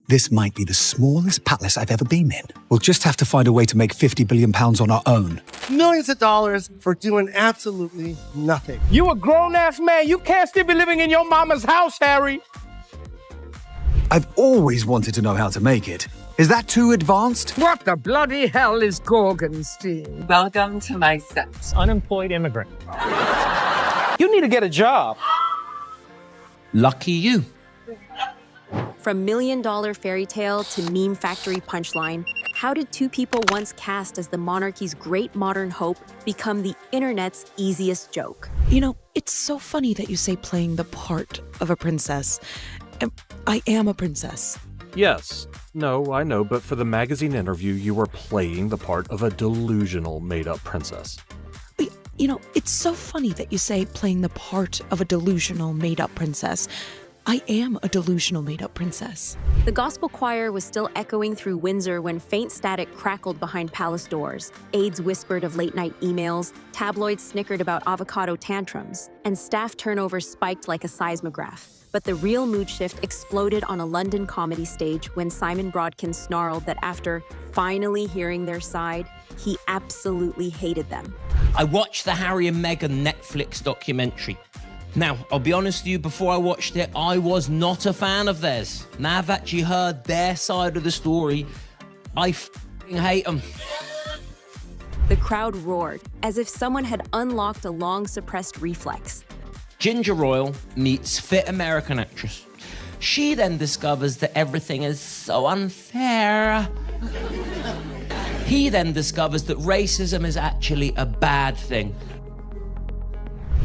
This might be the smallest palace I've ever been in. We'll just have to find a way to make £50 billion on our own. Millions of dollars for doing absolutely nothing. You a grown-ass man. You can't still be living in your mama's house, Harry. I've always wanted to know how to make it. Is that too advanced? What the bloody hell is Gorgonstein? Welcome to my set. Unemployed immigrant. You need to get a job. Lucky you. From million-dollar fairy tale to meme factory punchline, how did two people once cast as the monarchy's great modern hope become the internet's easiest joke? You know, it's so funny that you say playing the part of a princess. I am a princess. Yes. No, I know, but for the magazine interview, you were playing the part of a delusional made-up princess. You know, it's so funny that you say playing the part of a delusional made-up princess. I am a delusional made-up princess. The gospel choir was still echoing through Windsor when faint static crackled behind palace doors. Aides whispered of late-night emails, tabloids snickered about avocado tantrums, and staff turnover spiked like a seismograph. But the real mood shift exploded on a London comedy stage when Simon Brodkin snarled that after finally hearing their side, he absolutely hated them. I watched the Harry and Meghan Netflix documentary. Now, I'll be honest with you, before I watched it, I was not a fan of theirs. Now I've actually heard their side of the story, I f***ing hate them. The crowd roared, as if someone had unlocked a long-suppressed reflex. Ginger Royal meets fit American actress. She then discovers that everything is so unfair. He then discovers that racism is actually a bad thing.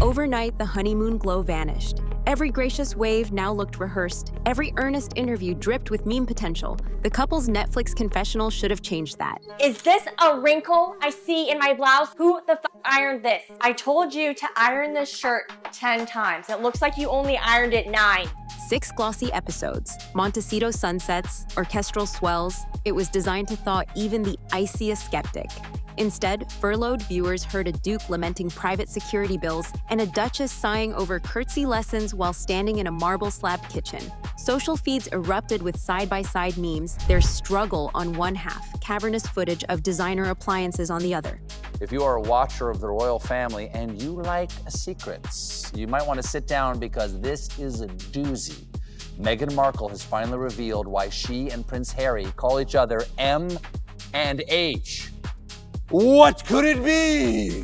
Overnight, the honeymoon glow vanished. Every gracious wave now looked rehearsed. Every earnest interview dripped with meme potential. The couple's Netflix confessional should have changed that. Is this a wrinkle I see in my blouse? Who the f ironed this? I told you to iron this shirt 10 times. It looks like you only ironed it 9. 6 glossy episodes, Montecito sunsets, orchestral swells. It was designed to thaw even the iciest skeptic. Instead, furloughed viewers heard a duke lamenting private security bills and a duchess sighing over curtsy lessons while standing in a marble-slabbed kitchen. Social feeds erupted with side-by-side memes, their struggle on one half, cavernous footage of designer appliances on the other. If you are a watcher of the royal family and you like secrets, you might want to sit down because this is a doozy. Meghan Markle has finally revealed why she and Prince Harry call each other M and H. What could it be?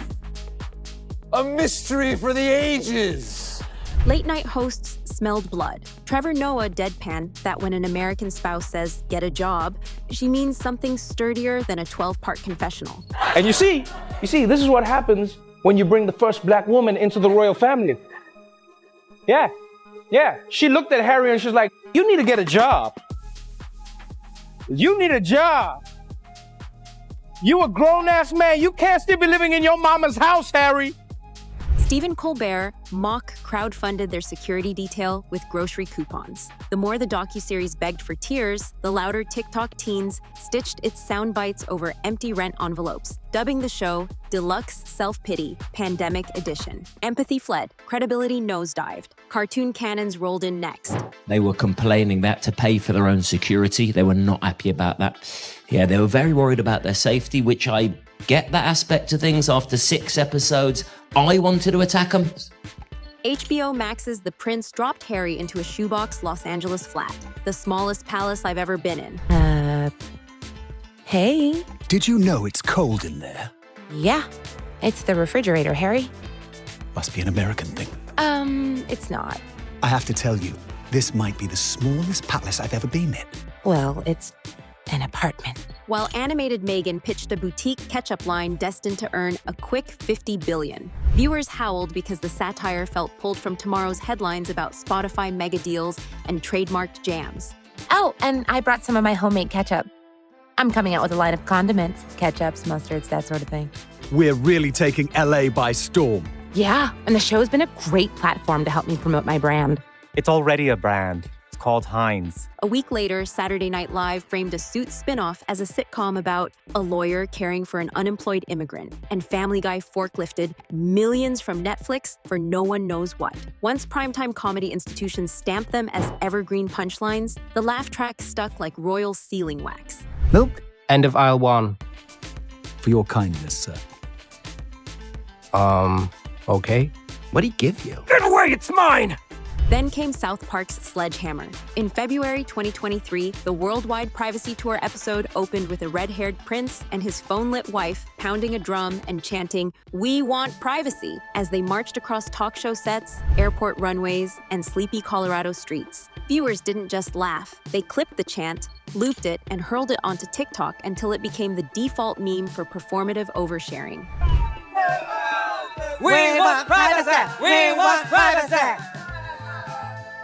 A mystery for the ages. Late-night hosts smelled blood. Trevor Noah deadpanned that when an American spouse says, "get a job," she means something sturdier than a 12-part confessional. And you see, this is what happens when you bring the first black woman into the royal family. Yeah. She looked at Harry and she's like, "You need to get a job. You need a job. You a grown-ass man. You can't still be living in your mama's house, Harry." Stephen Colbert mock crowdfunded their security detail with grocery coupons. The more the docuseries begged for tears, the louder TikTok teens stitched its sound bites over empty rent envelopes, dubbing the show Deluxe Self-Pity Pandemic Edition. Empathy fled, credibility nosedived. Cartoon cannons rolled in next. They were complaining that to pay for their own security. They were not happy about that. Yeah, they were very worried about their safety, which I get that aspect of things. After 6 episodes, I wanted to attack them. HBO Max's The Prince dropped Harry into a shoebox Los Angeles flat, the smallest palace I've ever been in. Hey. Did you know it's cold in there? Yeah, it's the refrigerator, Harry. Must be an American thing. It's not. I have to tell you, this might be the smallest palace I've ever been in. Well, it's an apartment. While animated Meghan pitched a boutique ketchup line destined to earn a quick $50 billion. Viewers howled because the satire felt pulled from tomorrow's headlines about Spotify mega deals and trademarked jams. Oh, and I brought some of my homemade ketchup. I'm coming out with a line of condiments, ketchups, mustards, that sort of thing. We're really taking LA by storm. Yeah, and the show's been a great platform to help me promote my brand. It's already a brand. It's called Heinz. A week later, Saturday Night Live framed a Suits spinoff as a sitcom about a lawyer caring for an unemployed immigrant, and Family Guy forklifted millions from Netflix for no one knows what. Once primetime comedy institutions stamped them as evergreen punchlines, the laugh track stuck like royal sealing wax. Milk? End of aisle one. For your kindness, sir. Okay. What'd he give you? Get away, it's mine! Then came South Park's Sledgehammer. In February 2023, the worldwide Privacy Tour episode opened with a red-haired prince and his phone-lit wife pounding a drum and chanting, "We want privacy," as they marched across talk show sets, airport runways, and sleepy Colorado streets. Viewers didn't just laugh. They clipped the chant, looped it, and hurled it onto TikTok until it became the default meme for performative oversharing. We want privacy! We want privacy!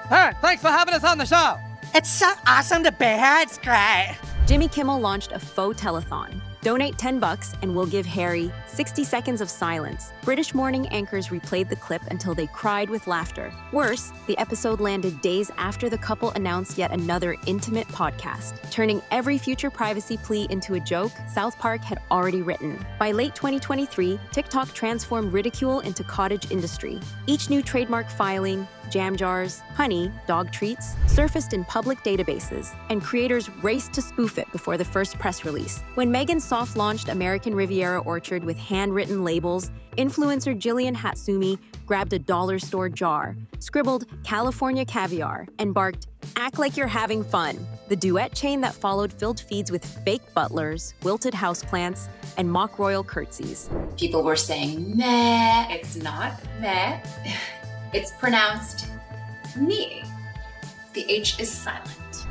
Hey, thanks for having us on the show. It's so awesome to be here. It's great. Jimmy Kimmel launched a faux telethon. Donate $10 and we'll give Harry 60 seconds of silence. British morning anchors replayed the clip until they cried with laughter. Worse, the episode landed days after the couple announced yet another intimate podcast. Turning every future privacy plea into a joke, South Park had already written. By late 2023, TikTok transformed ridicule into cottage industry. Each new trademark filing, jam jars, honey, dog treats, surfaced in public databases, and creators raced to spoof it before the first press release. When Meghan soft-launched American Riviera Orchard with handwritten labels, influencer Jillian Hatsumi grabbed a dollar store jar, scribbled California caviar, and barked, "Act like you're having fun." The duet chain that followed filled feeds with fake butlers, wilted houseplants, and mock royal curtsies. People were saying, meh, it's not meh. It's pronounced me. The H is silent.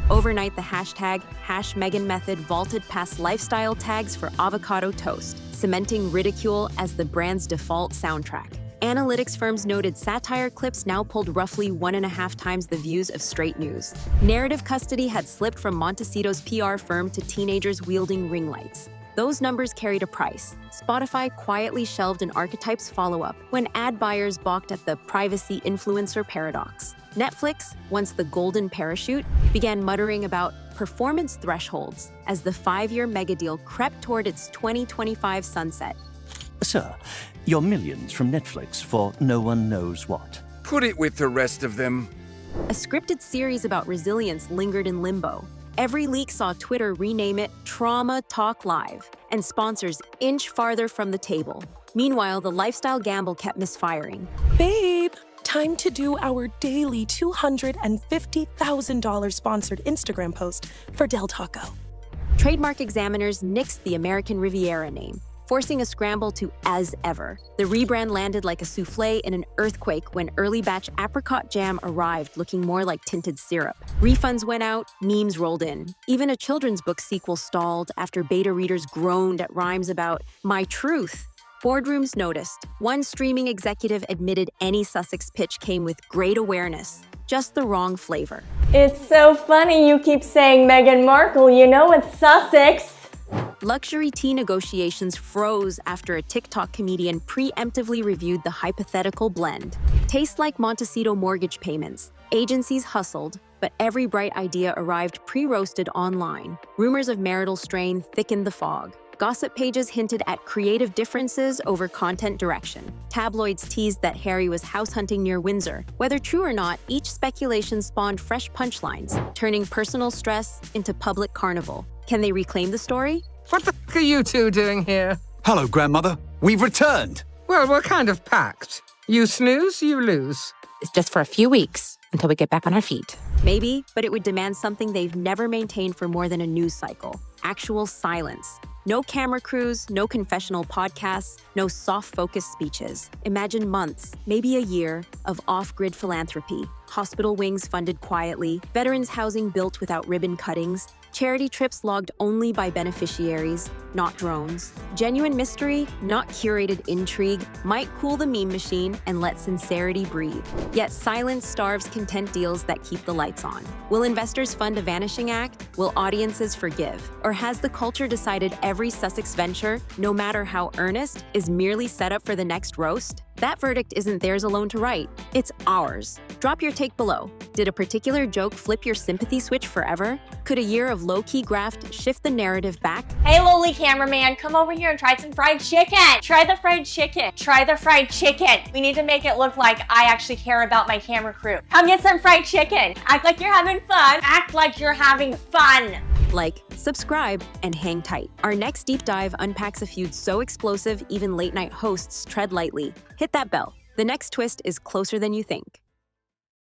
Overnight, the hashtag #MeghanMethod vaulted past lifestyle tags for avocado toast, cementing ridicule as the brand's default soundtrack. Analytics firms noted satire clips now pulled roughly 1.5 times the views of straight news. Narrative custody had slipped from Montecito's PR firm to teenagers wielding ring lights. Those numbers carried a price. Spotify quietly shelved an Archetypes follow-up when ad buyers balked at the privacy influencer paradox. Netflix, once the golden parachute, began muttering about performance thresholds as the 5-year megadeal crept toward its 2025 sunset. Sir, your millions from Netflix for no one knows what. Put it with the rest of them. A scripted series about resilience lingered in limbo. Every leak saw Twitter rename it Trauma Talk Live, and sponsors inch farther from the table. Meanwhile, the lifestyle gamble kept misfiring. Babe, time to do our daily $250,000 sponsored Instagram post for Del Taco. Trademark examiners nixed the American Riviera name, forcing a scramble to as ever. The rebrand landed like a souffle in an earthquake when early batch apricot jam arrived looking more like tinted syrup. Refunds went out, memes rolled in. Even a children's book sequel stalled after beta readers groaned at rhymes about my truth. Boardrooms noticed. One streaming executive admitted any Sussex pitch came with great awareness, just the wrong flavor. It's so funny you keep saying Meghan Markle, you know it's Sussex. Luxury tea negotiations froze after a TikTok comedian preemptively reviewed the hypothetical blend. Tastes like Montecito mortgage payments. Agencies hustled, but every bright idea arrived pre-roasted online. Rumors of marital strain thickened the fog. Gossip pages hinted at creative differences over content direction. Tabloids teased that Harry was house hunting near Windsor. Whether true or not, each speculation spawned fresh punchlines, turning personal stress into public carnival. Can they reclaim the story? What the f*** are you two doing here? Hello, grandmother. We've returned. Well, we're kind of packed. You snooze, you lose. It's just for a few weeks until we get back on our feet. Maybe, but it would demand something they've never maintained for more than a news cycle. Actual silence. No camera crews, no confessional podcasts, no soft-focused speeches. Imagine months, maybe a year, of off-grid philanthropy. Hospital wings funded quietly, veterans housing built without ribbon cuttings, charity trips logged only by beneficiaries, not drones. Genuine mystery, not curated intrigue, might cool the meme machine and let sincerity breathe. Yet silence starves content deals that keep the lights on. Will investors fund a vanishing act? Will audiences forgive? Or has the culture decided every Sussex venture, no matter how earnest, is merely set up for the next roast? That verdict isn't theirs alone to write. It's ours. Drop your take below. Did a particular joke flip your sympathy switch forever? Could a year of low-key graft shift the narrative back? Hey, lowly cameraman, come over here and try some fried chicken. Try the fried chicken. Try the fried chicken. We need to make it look like I actually care about my camera crew. Come get some fried chicken. Act like you're having fun. Act like you're having fun. Like, subscribe, and hang tight. Our next deep dive unpacks a feud so explosive even late-night hosts tread lightly. Hit that bell. The next twist is closer than you think.